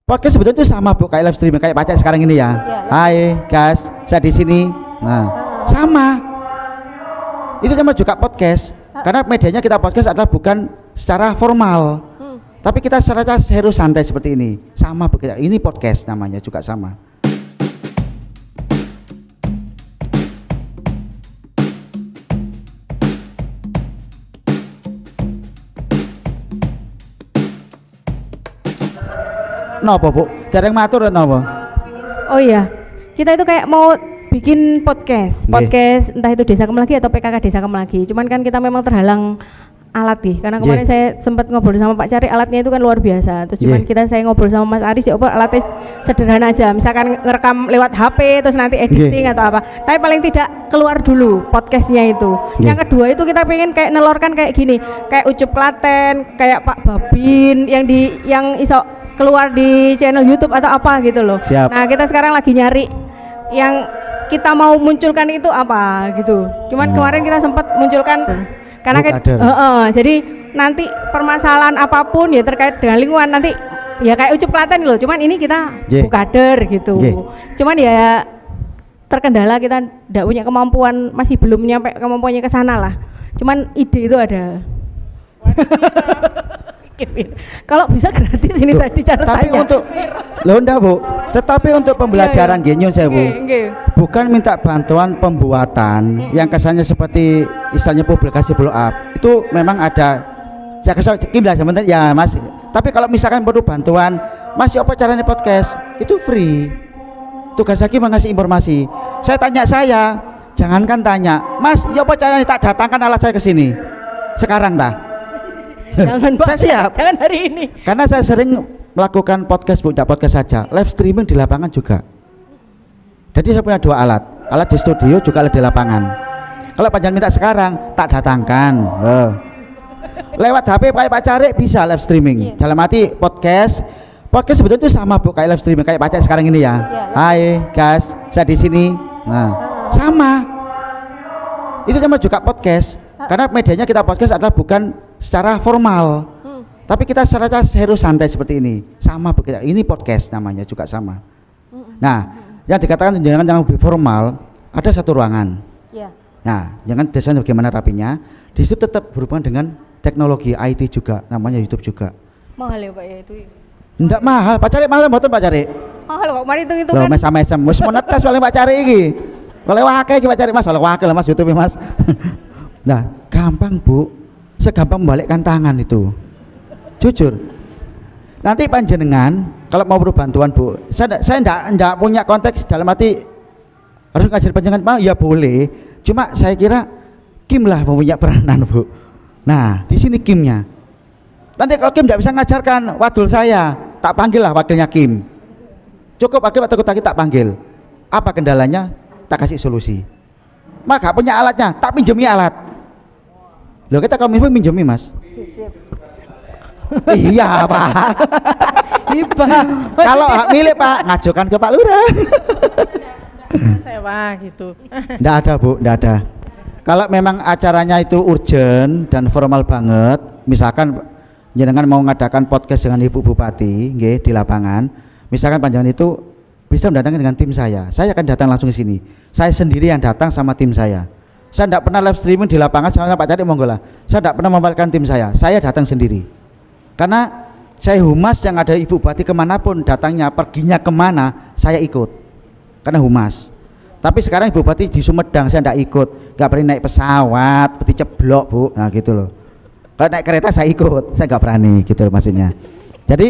Podcast sebetulnya itu sama Bu, kayak live streaming, kayak Pacak sekarang ini ya. Hai guys, saya di sini. Nah, sama. Itu sama juga podcast. Karena medianya kita podcast adalah bukan secara formal. Tapi kita secara serius santai seperti ini. Sama Bu, ini podcast namanya juga sama. Napa Bu? Jarang matur napa? Oh iya, kita itu kayak mau bikin podcast entah itu Desa Kemelagi atau PKK Desa Kemelagi. Cuman kan kita memang terhalang alat nih, karena kemarin saya sempat ngobrol sama Pak Cari, alatnya itu kan luar biasa. Terus cuman saya ngobrol sama Mas Aris, ya alatnya sederhana aja, misalkan ngerekam lewat HP, terus nanti editing atau apa. Tapi paling tidak keluar dulu podcastnya itu. Yang kedua itu kita pengen kayak nelorkan kayak gini, kayak Ucup Klaten, kayak Pak Babin yang iso keluar di channel YouTube atau apa gitu loh. Siap. Nah kita sekarang lagi nyari yang kita mau munculkan itu apa gitu. Cuman kemarin kita sempat munculkan karena jadi nanti permasalahan apapun ya terkait dengan lingkungan nanti ya kayak Ucup Klaten loh. Cuman ini kita bukader gitu. Cuman ya terkendala kita tidak punya kemampuan, masih belum nyampe kemampuannya ke sana lah. Cuman ide itu ada. Kalau bisa gratis ini tadi catatannya. Tapi untuk ndak Bu, tetapi untuk pembelajaran genyo saya Bu. Bukan minta bantuan pembuatan yang kesannya seperti istilahnya publikasi blow up. Itu memang ada ya sebentar ya Mas. Tapi kalau misalkan perlu bantuan, Mas apa caranya podcast? Itu free. Tugas lagi mengasih informasi. Jangankan tanya, Mas, apa caranya tak datangkan alat saya ke sini. Sekarang dah. Jangan Pak, saya siap. Jangan hari ini. Karena saya sering melakukan podcast Bu, tidak podcast saja, live streaming di lapangan juga. Jadi saya punya dua alat di studio juga ada di lapangan. Kalau panjang minta sekarang, tak datangkan. Lewat HP Pak Cari bisa live streaming. Dalam arti podcast sebetulnya itu sama Bu, kayak live streaming, kayak Pacak sekarang ini ya. Hai guys, saya di sini. Nah, sama. Itu sama juga podcast. Karena medianya kita podcast adalah bukan secara formal, tapi kita secara serius santai seperti ini. Sama Bu, ini podcast namanya juga sama. Nah, yang dikatakan jangan lebih formal, ada satu ruangan. Nah, jangan desain bagaimana rapinya. Di situ tetap berhubungan dengan teknologi IT juga, namanya YouTube juga. Mahal ya Pak ya itu? Enggak mahal, Pak Cari mahal mboten Pak Cari. Mahal kok, mari itu kan. Mas sama SM, wis monetas paling Pak Cari iki. Oleh wakil iki Pak Cari Mas, oleh wakil Mas YouTube Mas. Nah, gampang Bu, segampang membalikkan tangan itu. Jujur. Nanti panjenengan kalau mau perlu bantuan Bu, saya enggak punya konteks dalam arti harus ngajar panjenengan mau ya boleh. Cuma saya kira Kim lah punya peranan Bu. Nah, di sini Kimnya. Nanti kalau Kim enggak bisa ngajarkan wadul saya, tak panggil lah wakilnya Kim. Cukup wakil atau tak panggil. Apa kendalanya? Tak kasih solusi. Maka punya alatnya, tak pinjemi alat. Loh kita kominfo minjemi Mas. Iya Pak. Kalau hak milik Pak ngajukan ke Pak Lurah. Sewa gitu. Nggak ada Bu, nggak ada. Kalau memang acaranya itu urgent dan formal banget, misalkan jenengan mau ngadakan podcast dengan Ibu Bupati, nggih, di lapangan, misalkan panjangan itu bisa mendatangkan dengan tim saya akan datang langsung ke sini. Saya sendiri yang datang sama tim saya. Saya tidak pernah live streaming di lapangan sama Pak Cari monggo lah. Saya tidak pernah membalikkan tim saya datang sendiri. Karena saya humas yang ada Ibu Bupati kemanapun datangnya, perginya kemana, saya ikut. Karena humas. Tapi sekarang Ibu Bupati di Sumedang saya tidak ikut, nggak berani naik pesawat, peti ceblok Bu, nah gitu loh. Kalau naik kereta saya ikut, saya nggak berani gitu loh maksudnya. Jadi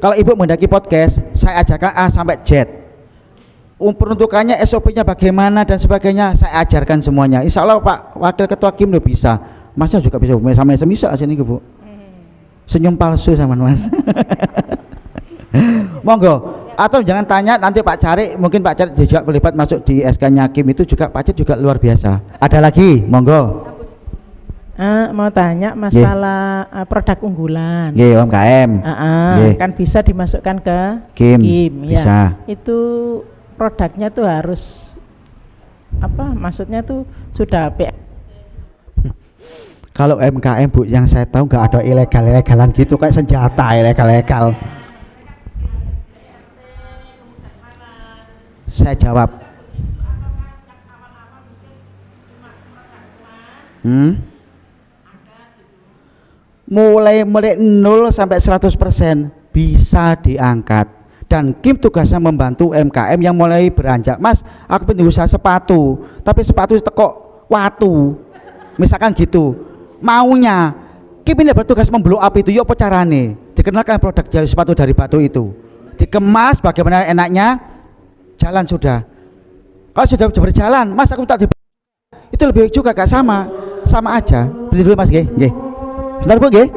kalau Ibu mendaki podcast, saya ajarkan A sampai Z. Peruntukannya, SOP-nya bagaimana dan sebagainya saya ajarkan semuanya. Insya Allah Pak Wakil Ketua Kim udah bisa, Masnya juga bisa, sama bisa sini Bu. Senyum palsu sama Mas. Monggo. Atau jangan tanya nanti Pak Cari, mungkin Pak Cari juga terlibat masuk di SK-nya Kim itu juga Pak Cari juga luar biasa. Ada lagi, monggo. Mau tanya masalah produk unggulan. UMKM. Kan bisa dimasukkan ke Kim Ya. Bisa. Itu produknya tuh harus apa? Maksudnya tuh sudah Kalau UMKM Bu, yang saya tahu nggak ada ilegal-ilegalan gitu kayak senjata ilegal-ilegal. saya jawab. Mulai 0 sampai 100% bisa diangkat. Dan Kim tugasnya membantu UMKM yang mulai beranjak. Mas, aku pengen usaha sepatu, tapi sepatu teko watu, misalkan gitu. Maunya Kim ini bertugas memblow up itu, yuk apa carane? Dikenalkan produk sepatu dari batu itu, dikemas bagaimana enaknya, jalan sudah. Kalau sudah berjalan, Mas aku tak itu lebih juga gak sama aja. Beli dulu Mas, nggih. Bentar Bu, nggih.